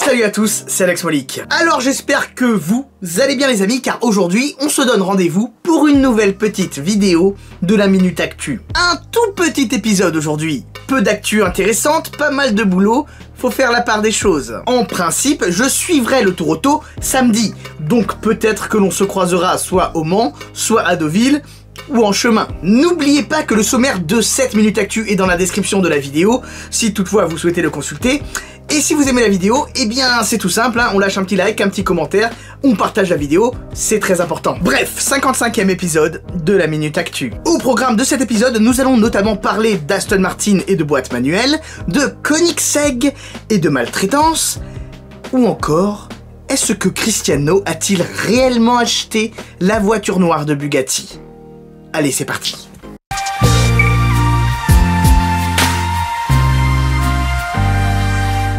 Salut à tous, c'est Alex Molik. Alors j'espère que vous allez bien les amis, car aujourd'hui on se donne rendez-vous pour une nouvelle petite vidéo de la Minute Actu. Un tout petit épisode aujourd'hui, peu d'actu intéressante, pas mal de boulot, faut faire la part des choses. En principe, je suivrai le Tour Auto samedi, donc peut-être que l'on se croisera soit au Mans, soit à Deauville, ou en chemin. N'oubliez pas que le sommaire de cette Minute Actu est dans la description de la vidéo, si toutefois vous souhaitez le consulter. Et si vous aimez la vidéo, eh bien c'est tout simple, hein, on lâche un petit like, un petit commentaire, on partage la vidéo, c'est très important. Bref, 55e épisode de la Minute Actu. Au programme de cet épisode, nous allons notamment parler d'Aston Martin et de boîtes manuelles, de Koenigsegg et de maltraitance, ou encore, est-ce que Cristiano a-t-il réellement acheté la voiture noire de Bugatti? Allez, c'est parti.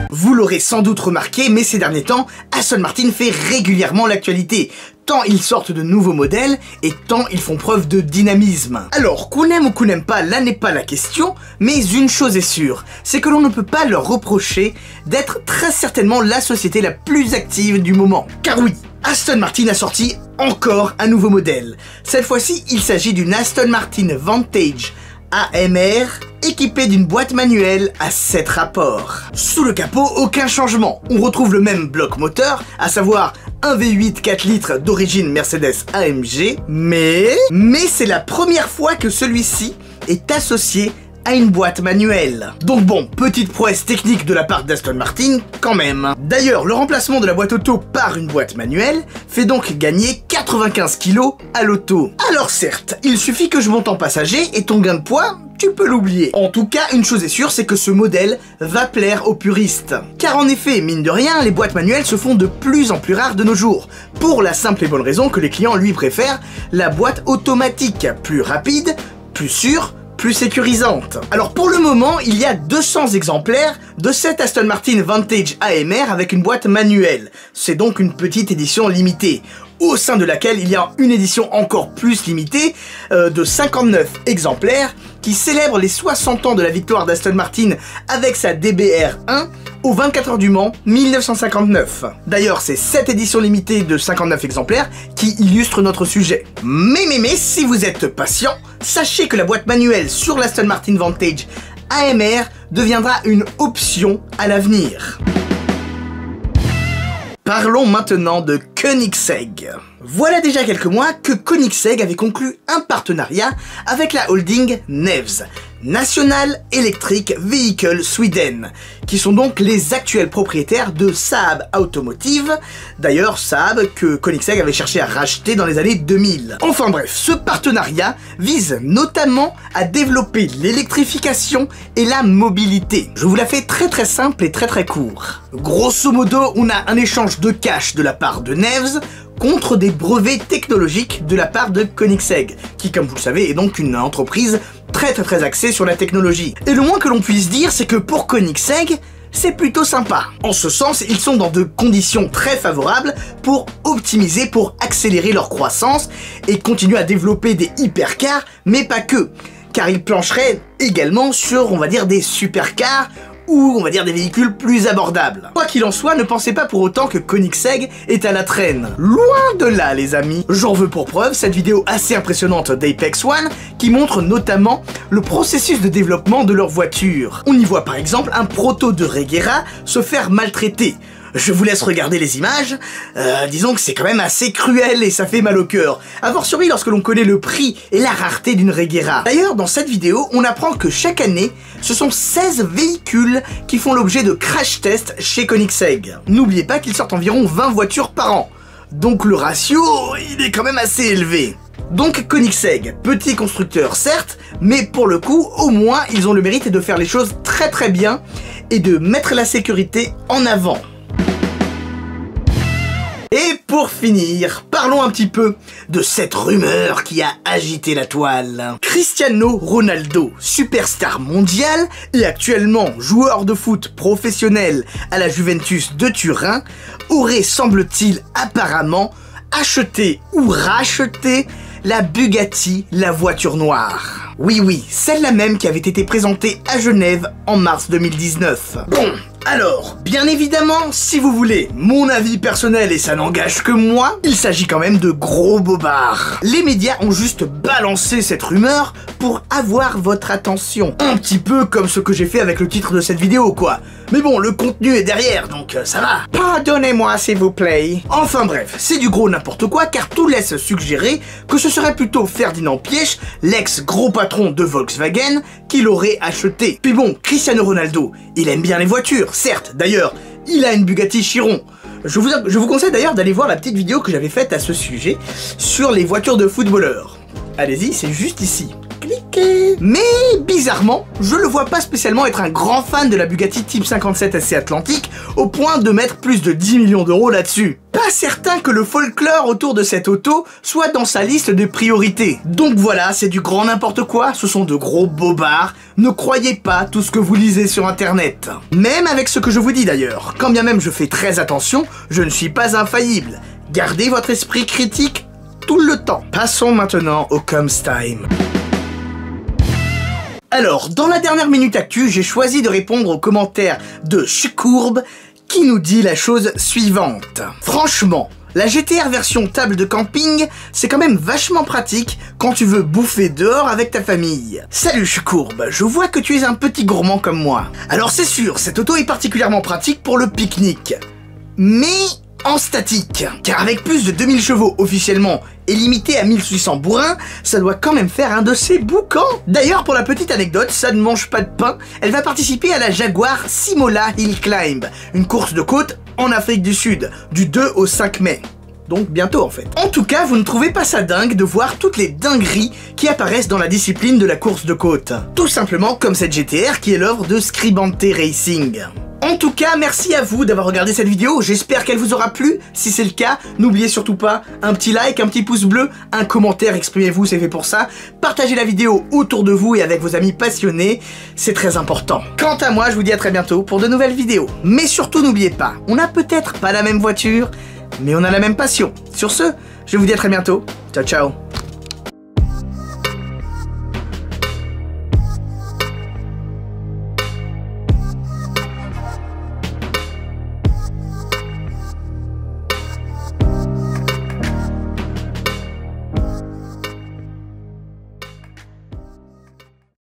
Vous l'aurez sans doute remarqué, mais ces derniers temps, Aston Martin fait régulièrement l'actualité. Tant ils sortent de nouveaux modèles, et tant ils font preuve de dynamisme. Alors, qu'on aime ou qu'on n'aime pas, là n'est pas la question, mais une chose est sûre, c'est que l'on ne peut pas leur reprocher d'être très certainement la société la plus active du moment. Car oui, Aston Martin a sorti encore un nouveau modèle. Cette fois-ci, il s'agit d'une Aston Martin Vantage AMR équipée d'une boîte manuelle à 7 rapports. Sous le capot, aucun changement. On retrouve le même bloc moteur, à savoir un V8 4 litres d'origine Mercedes AMG, mais c'est la première fois que celui-ci est associé à une boîte manuelle. Donc bon, petite prouesse technique de la part d'Aston Martin, quand même. D'ailleurs, le remplacement de la boîte auto par une boîte manuelle fait donc gagner 95 kg à l'auto. Alors certes, il suffit que je monte en passager et ton gain de poids, tu peux l'oublier. En tout cas, une chose est sûre, c'est que ce modèle va plaire aux puristes. Car en effet, mine de rien, les boîtes manuelles se font de plus en plus rares de nos jours. Pour la simple et bonne raison que les clients lui préfèrent la boîte automatique, plus rapide, plus sûre, plus sécurisante. Alors pour le moment, il y a 200 exemplaires de cette Aston Martin Vantage AMR avec une boîte manuelle. C'est donc une petite édition limitée, au sein de laquelle il y a une édition encore plus limitée de 59 exemplaires qui célèbre les 60 ans de la victoire d'Aston Martin avec sa DBR1 aux 24 heures du Mans 1959. D'ailleurs, c'est cette édition limitée de 59 exemplaires qui illustre notre sujet. Mais si vous êtes patient, sachez que la boîte manuelle sur l'Aston Martin Vantage AMR deviendra une option à l'avenir. Parlons maintenant de Koenigsegg. Voilà déjà quelques mois que Koenigsegg avait conclu un partenariat avec la holding NEVS, National Electric Vehicle Sweden, qui sont donc les actuels propriétaires de Saab Automotive, d'ailleurs Saab que Koenigsegg avait cherché à racheter dans les années 2000. Enfin bref, ce partenariat vise notamment à développer l'électrification et la mobilité. Je vous la fais très simple et très court. Grosso modo, on a un échange de cash de la part de NEVS contre des brevets technologiques de la part de Koenigsegg, qui comme vous le savez est donc une entreprise très axée sur la technologie. Et le moins que l'on puisse dire, c'est que pour Koenigsegg, c'est plutôt sympa. En ce sens, ils sont dans de conditions très favorables pour optimiser, pour accélérer leur croissance et continuer à développer des hypercars, mais pas que, car ils plancheraient également sur, on va dire, des supercars ou on va dire des véhicules plus abordables. Quoi qu'il en soit, ne pensez pas pour autant que Koenigsegg est à la traîne. Loin de là les amis. J'en veux pour preuve cette vidéo assez impressionnante d'Apex One qui montre notamment le processus de développement de leur voiture. On y voit par exemple un proto de Regera se faire maltraiter. Je vous laisse regarder les images, disons que c'est quand même assez cruel et ça fait mal au cœur, a fortiori lorsque l'on connaît le prix et la rareté d'une Regera. D'ailleurs, dans cette vidéo, on apprend que chaque année, ce sont 16 véhicules qui font l'objet de crash tests chez Koenigsegg. N'oubliez pas qu'ils sortent environ 20 voitures par an, donc le ratio, il est quand même assez élevé. Donc Koenigsegg, petit constructeur certes, mais pour le coup, au moins, ils ont le mérite de faire les choses très bien et de mettre la sécurité en avant. Et pour finir, parlons un petit peu de cette rumeur qui a agité la toile. Cristiano Ronaldo, superstar mondial et actuellement joueur de foot professionnel à la Juventus de Turin, aurait, semble-t-il, apparemment acheté ou racheté la Bugatti, la voiture noire. Oui, celle-là même qui avait été présentée à Genève en mars 2019. Bon, Alors, bien évidemment, si vous voulez mon avis personnel et ça n'engage que moi, il s'agit quand même de gros bobards. Les médias ont juste balancé cette rumeur pour avoir votre attention. Un petit peu comme ce que j'ai fait avec le titre de cette vidéo, quoi. Mais bon, le contenu est derrière, donc ça va. Pardonnez-moi, s'il vous plaît. Enfin bref, c'est du gros n'importe quoi, car tout laisse suggérer que ce serait plutôt Ferdinand Piëch, l'ex-gros patron de Volkswagen, qui l'aurait acheté. Puis bon, Cristiano Ronaldo, il aime bien les voitures, certes. D'ailleurs, il a une Bugatti Chiron. Je vous conseille d'ailleurs d'aller voir la petite vidéo que j'avais faite à ce sujet sur les voitures de footballeurs. Allez-y, c'est juste ici. Cliquez. Mais bizarrement, je le vois pas spécialement être un grand fan de la Bugatti Type 57 SC Atlantique au point de mettre plus de 10 millions d'euros là-dessus. Pas certain que le folklore autour de cette auto soit dans sa liste de priorités. Donc voilà, c'est du grand n'importe quoi, ce sont de gros bobards, ne croyez pas tout ce que vous lisez sur internet. Même avec ce que je vous dis d'ailleurs, quand bien même je fais très attention, je ne suis pas infaillible. Gardez votre esprit critique tout le temps. Passons maintenant au Comes Time. Alors, dans la dernière minute actu, j'ai choisi de répondre aux commentaires de Chucourbe qui nous dit la chose suivante. Franchement, la GTR version table de camping, c'est quand même vachement pratique quand tu veux bouffer dehors avec ta famille. Salut Chucourbe, je vois que tu es un petit gourmand comme moi. Alors c'est sûr, cette auto est particulièrement pratique pour le pique-nique. Mais en statique, car avec plus de 2000 chevaux officiellement et limité à 1800 bourrins, ça doit quand même faire un de ces boucans. D'ailleurs, pour la petite anecdote, ça ne mange pas de pain, elle va participer à la Jaguar Simola Hill Climb, une course de côte en Afrique du Sud, du 2 au 5 mai. Donc bientôt en fait. En tout cas, vous ne trouvez pas ça dingue de voir toutes les dingueries qui apparaissent dans la discipline de la course de côte. Tout simplement comme cette GTR qui est l'œuvre de Scribante Racing. En tout cas, merci à vous d'avoir regardé cette vidéo, j'espère qu'elle vous aura plu. Si c'est le cas, n'oubliez surtout pas un petit like, un petit pouce bleu, un commentaire, exprimez-vous, c'est fait pour ça. Partagez la vidéo autour de vous et avec vos amis passionnés, c'est très important. Quant à moi, je vous dis à très bientôt pour de nouvelles vidéos. Mais surtout, n'oubliez pas, on n'a peut-être pas la même voiture, mais on a la même passion. Sur ce, je vous dis à très bientôt. Ciao, ciao.